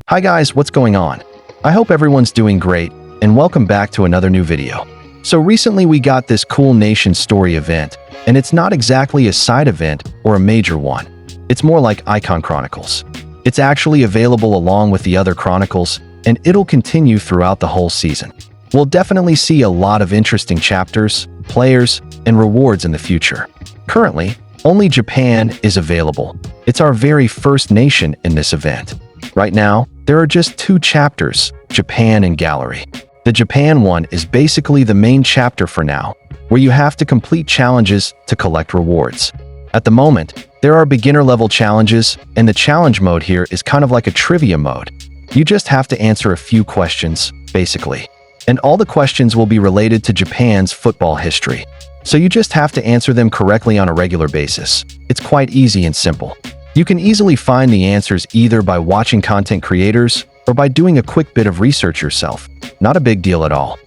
Hi guys, what's going on? I hope everyone's doing great, and welcome back to another new video. So recently we got this cool nation story event, and it's not exactly a side event or a major one. It's more like Icon Chronicles. It's actually available along with the other Chronicles, and it'll continue throughout the whole season. We'll definitely see a lot of interesting chapters, players, and rewards in the future. Currently, only Japan is available. It's our very first nation in this event. Right now, there are just 2 chapters, Japan and Gallery. The Japan one is basically the main chapter for now, where you have to complete challenges to collect rewards. At the moment, there are beginner-level challenges, and the challenge mode here is kind of like a trivia mode. You just have to answer a few questions, basically. And all the questions will be related to Japan's football history. So you just have to answer them correctly on a regular basis. It's quite easy and simple. You can easily find the answers either by watching content creators or by doing a quick bit of research yourself. Not a big deal at all.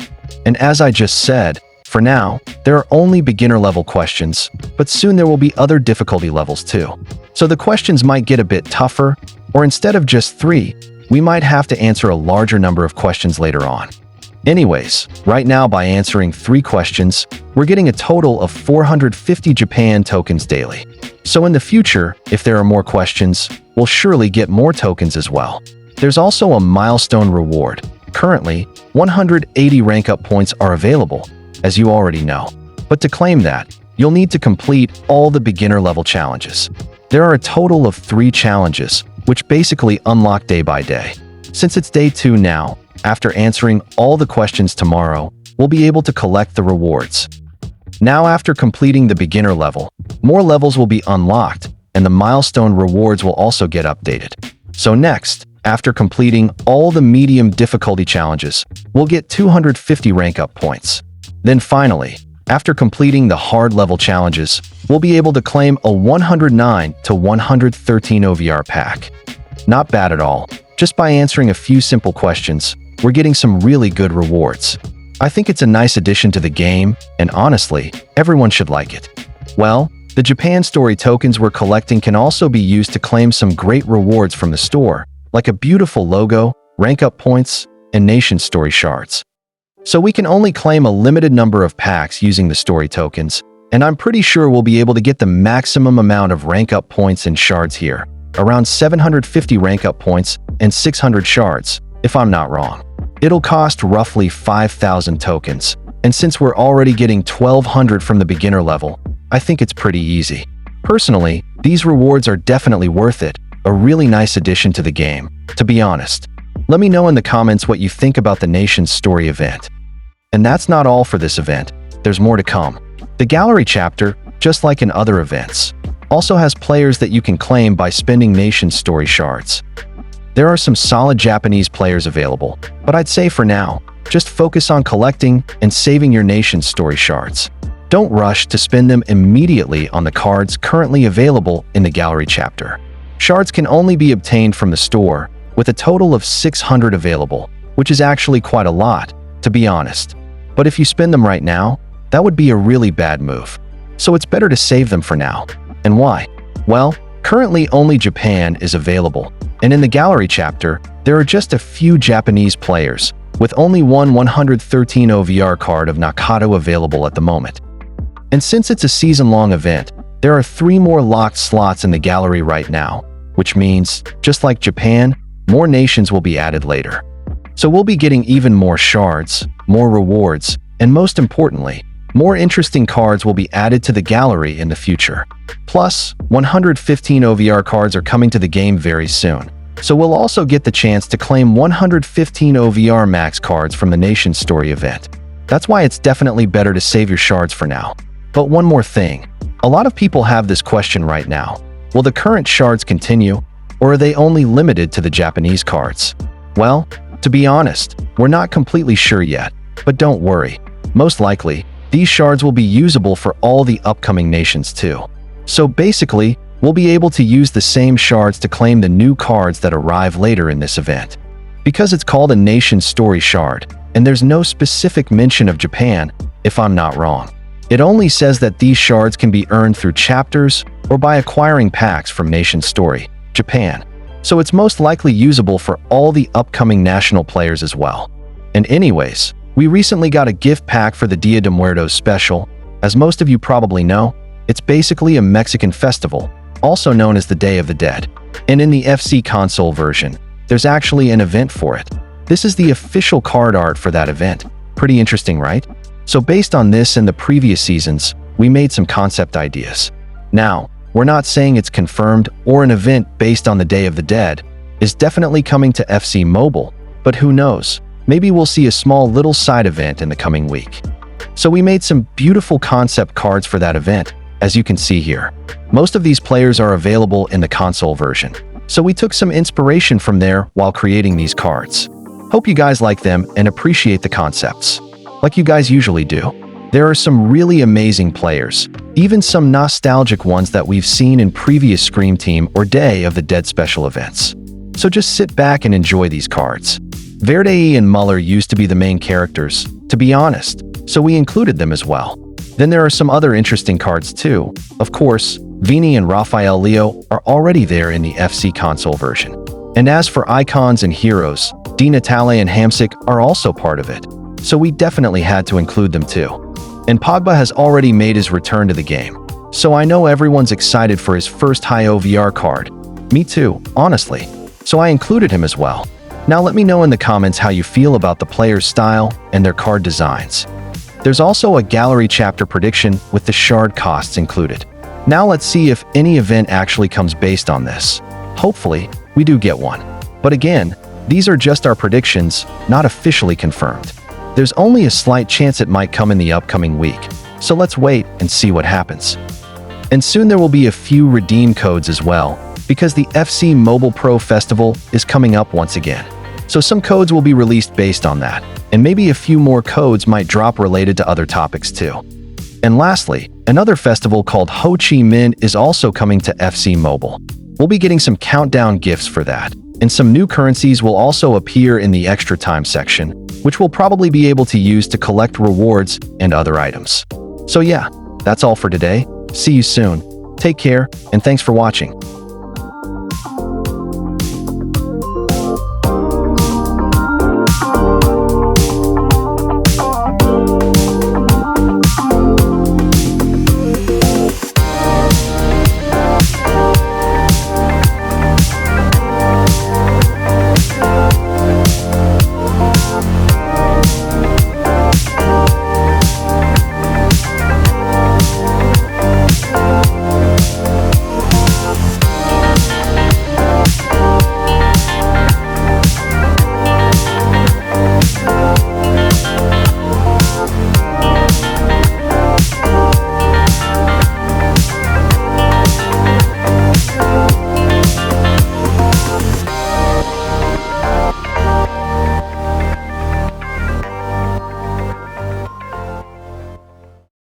And as I just said, for now, there are only beginner-level questions, but soon there will be other difficulty levels too. So the questions might get a bit tougher, or instead of just 3, we might have to answer a larger number of questions later on. Anyways, right now by answering 3 questions, we're getting a total of 450 Japan tokens daily. So in the future, if there are more questions, we'll surely get more tokens as well. There's also a milestone reward. Currently, 180 rank up points are available, as you already know. But to claim that, you'll need to complete all the beginner level challenges. There are a total of 3 challenges, which basically unlock day by day. Since it's day 2 now, after answering all the questions tomorrow, we'll be able to collect the rewards. Now after completing the beginner level, more levels will be unlocked, and the milestone rewards will also get updated. So next, after completing all the medium difficulty challenges, we'll get 250 rank up points. Then finally, after completing the hard level challenges, we'll be able to claim a 109 to 113 OVR pack. Not bad at all. Just by answering a few simple questions, we're getting some really good rewards. I think it's a nice addition to the game, and honestly, everyone should like it. Well, the Japan Story tokens we're collecting can also be used to claim some great rewards from the store, like a beautiful logo, rank up points, and nation story shards. So we can only claim a limited number of packs using the story tokens, and I'm pretty sure we'll be able to get the maximum amount of rank up points and shards here, around 750 rank up points and 600 shards, if I'm not wrong. It'll cost roughly 5,000 tokens, and since we're already getting 1,200 from the beginner level, I think it's pretty easy. Personally, these rewards are definitely worth it, a really nice addition to the game, to be honest. Let me know in the comments what you think about the Nation's Story event. And that's not all for this event, there's more to come. The Gallery chapter, just like in other events, also has players that you can claim by spending Nation's Story shards. There are some solid Japanese players available, but I'd say for now, just focus on collecting and saving your Nation's Story shards. Don't rush to spend them immediately on the cards currently available in the Gallery chapter. Shards can only be obtained from the store, with a total of 600 available, which is actually quite a lot, to be honest. But if you spend them right now, that would be a really bad move. So it's better to save them for now. And why? Well, currently only Japan is available, and in the Gallery chapter, there are just a few Japanese players, with only one 113 OVR card of Nakato available at the moment. And since it's a season-long event, there are 3 more locked slots in the Gallery right now, which means, just like Japan, more nations will be added later. So we'll be getting even more shards, more rewards, and most importantly, more interesting cards will be added to the Gallery in the future. Plus, 115 OVR cards are coming to the game very soon, so we'll also get the chance to claim 115 OVR max cards from the Nation Story event. That's why it's definitely better to save your shards for now. But one more thing. A lot of people have this question right now. Will the current shards continue, or are they only limited to the Japanese cards? Well, to be honest, we're not completely sure yet, but don't worry. Most likely, these shards will be usable for all the upcoming nations too. So basically, we'll be able to use the same shards to claim the new cards that arrive later in this event. Because it's called a Nation Story shard, and there's no specific mention of Japan, if I'm not wrong. It only says that these shards can be earned through chapters or by acquiring packs from Nation Story, Japan. so it's most likely usable for all the upcoming national players as well. And anyways, we recently got a gift pack for the Dia de Muertos special. As most of you probably know, it's basically a Mexican festival, also known as the Day of the Dead. And in the FC console version, there's actually an event for it. This is the official card art for that event. Pretty interesting, right? So based on this and the previous seasons, we made some concept ideas. Now, we're not saying it's confirmed or an event based on the Day of the Dead is definitely coming to FC Mobile, but who knows? Maybe we'll see a small little side event in the coming week. So we made some beautiful concept cards for that event, as you can see here. Most of these players are available in the console version, so we took some inspiration from there while creating these cards. Hope you guys like them and appreciate the concepts, like you guys usually do. There are some really amazing players, even some nostalgic ones that we've seen in previous Scream Team or Day of the Dead special events. So just sit back and enjoy these cards. Verde and Muller used to be the main characters, to be honest, so we included them as well. Then there are some other interesting cards too. Of course, Vini and Rafael Leo are already there in the FC console version. And as for icons and heroes, Di Natale and Hamsik are also part of it, so we definitely had to include them too. And Pogba has already made his return to the game, so I know everyone's excited for his first Hi-O VR card. Me too, honestly, so I included him as well. Now let me know in the comments how you feel about the player's style and their card designs. There's also a gallery chapter prediction with the shard costs included. Now let's see if any event actually comes based on this. Hopefully, we do get one. But again, these are just our predictions, not officially confirmed. There's only a slight chance it might come in the upcoming week, so let's wait and see what happens. And soon there will be a few redeem codes as well, because the FC Mobile Pro Festival is coming up once again. So some codes will be released based on that, and maybe a few more codes might drop related to other topics too. And lastly, another festival called Ho Chi Minh is also coming to FC Mobile. We'll be getting some countdown gifts for that, and some new currencies will also appear in the extra time section, which we'll probably be able to use to collect rewards and other items. So yeah, that's all for today. See you soon. Take care, and thanks for watching.